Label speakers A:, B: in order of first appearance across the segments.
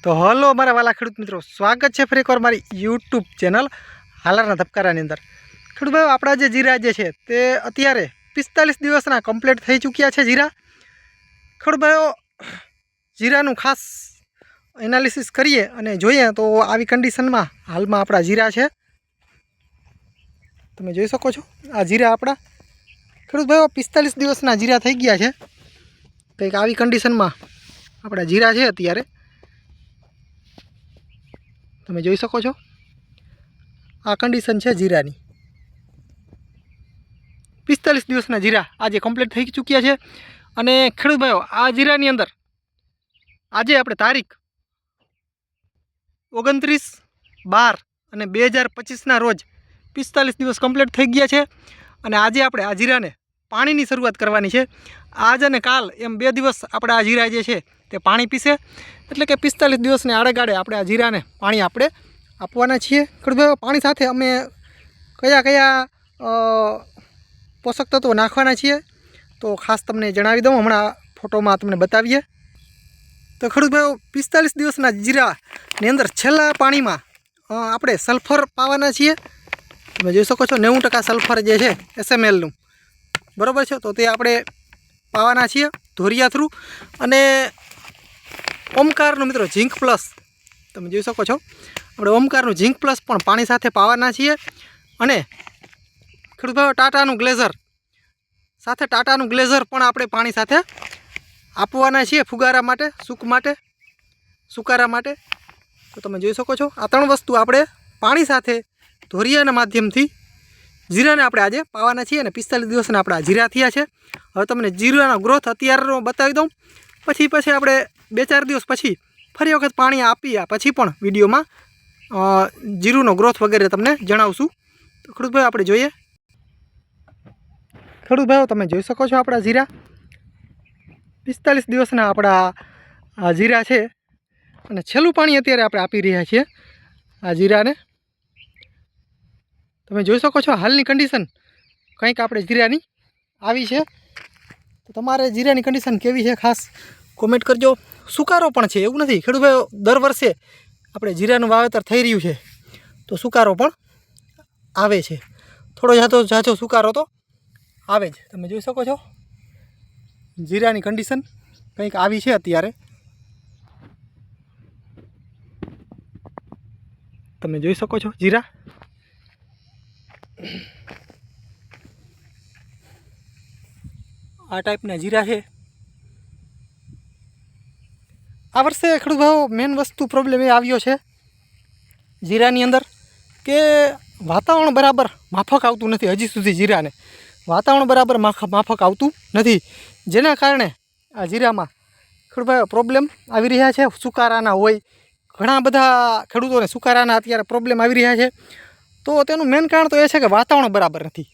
A: તો હલો મારા વાલા ખેડૂત મિત્રો, સ્વાગત છે ફરી એકવાર મારી યુટ્યુબ ચેનલ હાલારના ધબકારાની અંદર। ખેડૂત ભાઈઓ, આપણા જે જીરા જે છે તે અત્યારે 45 દિવસના કમ્પ્લીટ થઈ ચૂક્યા છે જીરા। ખેડૂત ભાઈઓ, જીરાનું ખાસ એનાલિસિસ કરીએ અને જોઈએ તો આવી કન્ડિશનમાં હાલમાં આપણા જીરા છે, તમે જોઈ શકો છો। આ જીરા આપણા ખેડૂત ભાઈઓ 45 દિવસના જીરા થઈ ગયા છે। કંઈક આવી કન્ડિશનમાં આપણા જીરા છે અત્યારે, તમે જોઈ શકો છો। આ કન્ડિશન છે જીરાની। 45 દિવસના જીરા આજે કમ્પ્લીટ થઈ ચૂક્યા છે। અને ખેડૂત ભાઈઓ, આ જીરાની અંદર આજે આપણે તારીખ 29/12/2025ના રોજ 45 દિવસ કમ્પ્લીટ થઈ ગયા છે। અને આજે આપણે આ જીરાને પાણીની શરૂઆત કરવાની છે। આજ અને કાલ એમ 2 દિવસ આપણે આ જીરા જે છે તે પાણી પીશે, એટલે કે 45 દિવસને આડેગાળે આપણે આ જીરાને પાણી આપણે આપવાના છીએ। ખેડૂત ભાઈઓ, પાણી સાથે અમે કયા કયા પોષક તત્વો નાખવાના છીએ તો ખાસ તમને જણાવી દઉં, હમણાં ફોટોમાં તમને બતાવીએ। તો ખેડૂત ભાઈઓ, 45 દિવસના જીરાની અંદર છેલ્લા પાણીમાં આપણે સલ્ફર પાવાના છીએ। તમે જોઈ શકો છો 90% સલ્ફર જે છે SMLનું, બરાબર છે। તો તે આપણે પાવાના છીએ ધોરિયા થ્રુ। અને ઓમકારનું મિત્રો ઝીંક પ્લસ, તમે જોઈ શકો છો, આપણે ઓમકારનું ઝીંક પ્લસ પણ પાણી સાથે પાવાના છીએ। અને ખેડૂત ભાઈઓ, ટાટાનું ગ્લેઝર સાથે ટાટાનું ગ્લેઝર પણ આપણે પાણી સાથે આપવાના છીએ ફુગારા માટે, સુકારા માટે। તો તમે જોઈ શકો છો, આ 3 વસ્તુ આપણે પાણી સાથે ધોરિયાના માધ્યમથી જીરાને આપણે આજે પાવાના છીએ। અને 45 દિવસના આપણા જીરા થયા છે। હવે તમને જીરાનો ગ્રોથ અત્યારનો બતાવી દઉં, પછી આપણે 2-4 દિવસ પછી ફરી વખત પાણી આપ્યા પછી પણ વિડીયોમાં જીરુનો ગ્રોથ વગેરે તમને જણાવશું। તો ખેડૂત ભાઈઓ, આપણે જોઈએ। ખેડૂત ભાઈઓ, તમે જોઈ શકો છો આપણા જીરા 45 દિવસના આપણા જીરા છે। અને છેલ્લું પાણી અત્યારે આપણે આપી રહ્યા છીએ આ જીરાને। તમે જોઈ શકો છો હાલની કન્ડિશન કંઈક આપણે જીરાની આવી છે। તો તમારે જીરાની કન્ડિશન કેવી છે ખાસ કોમેન્ટ કરજો। સુકારો પણ છે, એવું નથી ખેડૂત ભાઈઓ, દર વર્ષે આપણે જીરાનું વાવેતર થઈ રહ્યું છે તો સુકારો પણ આવે છે, થોડો જાજો સુકારો તો આવે જ। તમે જોઈ શકો છો જીરાની કન્ડિશન કંઈક આવી છે અત્યારે, તમે જોઈ શકો છો જીરા। આ ટાઈપના જીરા છે। આ વર્ષે ખેડૂત ભાઈઓ મેન વસ્તુ પ્રોબ્લેમ એ આવ્યો છે જીરાની અંદર કે વાતાવરણ બરાબર માફક આવતું નથી। હજી સુધી જીરાને વાતાવરણ બરાબર માફક આવતું નથી, જેના કારણે આ જીરામાં ખેડૂત ભાઈઓ પ્રોબ્લેમ આવી રહ્યા છે। સુકારાના હોય, ઘણા બધા ખેડૂતોને સુકારાના અત્યારે પ્રોબ્લેમ આવી રહ્યા છે। તો તેનું મેન કારણ તો એ છે કે વાતાવરણ બરાબર નથી।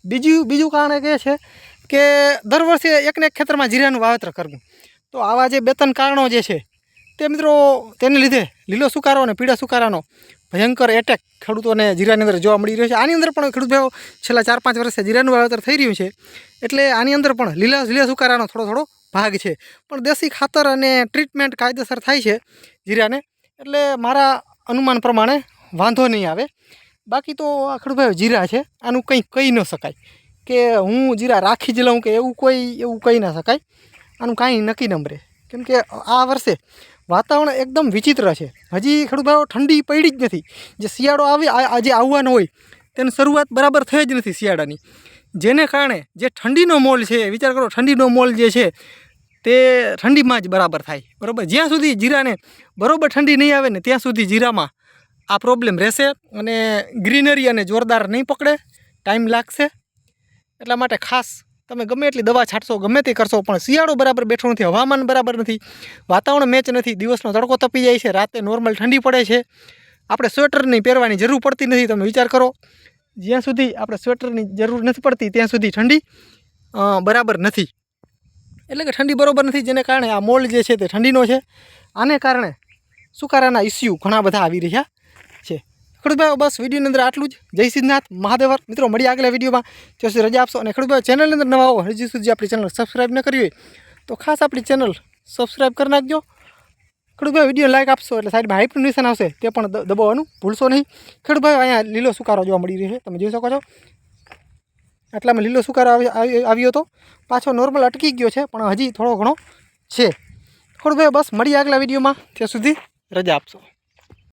A: બીજું કારણ એ છે કે દર વર્ષે એકને એક ખેતરમાં જીરાનું વાવેતર કરવું। તો આવા જે 2-3 કારણો જે છે તે મિત્રો તેને લીધે લીલો સુકારો અને પીળા સુકારાનો ભયંકર એટેક ખેડૂતોને જીરાની અંદર જોવા મળી રહ્યો છે। આની અંદર પણ ખેડૂત ભાઈઓ છેલ્લા 4-5 વર્ષે જીરાનું વાવેતર થઈ રહ્યું છે, એટલે આની અંદર પણ લીલા સુકારાનો થોડો ભાગ છે। પણ દેશી ખાતર અને ટ્રીટમેન્ટ કાયદેસર થાય છે જીરાને, એટલે મારા અનુમાન પ્રમાણે વાંધો નહીં આવે। બાકી તો આ ખેડૂત ભાઈઓ જીરા છે, આનું કંઈ કહી ન શકાય કે હું જીરા રાખી જ લઉં કે એવું કહી ન શકાય। આનું કાંઈ નક્કી ન રહે, કેમ કે આ વર્ષે વાતાવરણ એકદમ વિચિત્ર છે। હજી ખેડૂત ભાઈઓ ઠંડી પડી જ નથી। જે શિયાળો આજે આવવાનો હોય તેની શરૂઆત બરાબર થઈ જ નથી શિયાળાની, જેને કારણે જે ઠંડીનો મોલ છે, વિચાર કરો ઠંડીનો મોલ જે છે તે ઠંડીમાં જ બરાબર થાય, બરાબર। જ્યાં સુધી જીરાને બરાબર ઠંડી નહીં આવે ને ત્યાં સુધી જીરામાં આ પ્રોબ્લેમ રહેશે અને ગ્રીનરી અને જોરદાર નહીં પકડે, ટાઈમ લાગશે। એટલા માટે ખાસ તમે ગમે એટલી દવા છાંટશો, ગમે તે કરશો, પણ શિયાળો બરાબર બેઠો નથી, હવામાન બરાબર નથી, વાતાવરણ મેચ નથી, દિવસનો તડકો તપી જાય છે, રાતે નોર્મલ ઠંડી પડે છે, આપણે સ્વેટરની પહેરવાની જરૂર પડતી નથી। તમે વિચાર કરો, જ્યાં સુધી આપણે સ્વેટરની જરૂર નથી પડતી ત્યાં સુધી ઠંડી બરાબર નથી, એટલે કે ઠંડી બરાબર નથી, જેને કારણે આ મોલ જે છે તે ઠંડીનો છે। આને કારણે સુકારાના ઇસ્યુ ઘણા બધા આવી રહ્યા છે। ખેડૂત ભાઈઓ, બસ વિડીયોની અંદર આટલું જ। જય સિદ્ધનાથ મહાદેવર મિત્રો, મળીએ આગલા વિડીયોમાં, ત્યાં સુધી રજા આપશો। અને ખેડૂત ભાઈઓ, ચેનલની અંદર નવા હો, હજી સુધી આપણી ચેનલ સબસ્ક્રાઈબ ન કરી હોય તો ખાસ આપણી ચેનલ સબસ્ક્રાઈબ કરી નાખજો। ખેડૂતભાઈ વિડીયો લાઈક આપશો એટલે સાઈડમાં હાઈપનું નિશાન આવશે તે પણ દબાવવાનું ભૂલશો નહીં. ખેડૂતભાઈ અહીંયા લીલો સુકારો જોવા મળી રહ્યો છે, તમે જોઈ શકો છો. આટલામાં લીલો સુકારો આવ્યો હતો, પાછો નોર્મલ અટકી ગયો છે, પણ હજી થોડો ઘણો છે. ખેડૂતભાઈ બસ મળીએ આગલા વિડીયોમાં, ત્યાં સુધી રજા આપશો.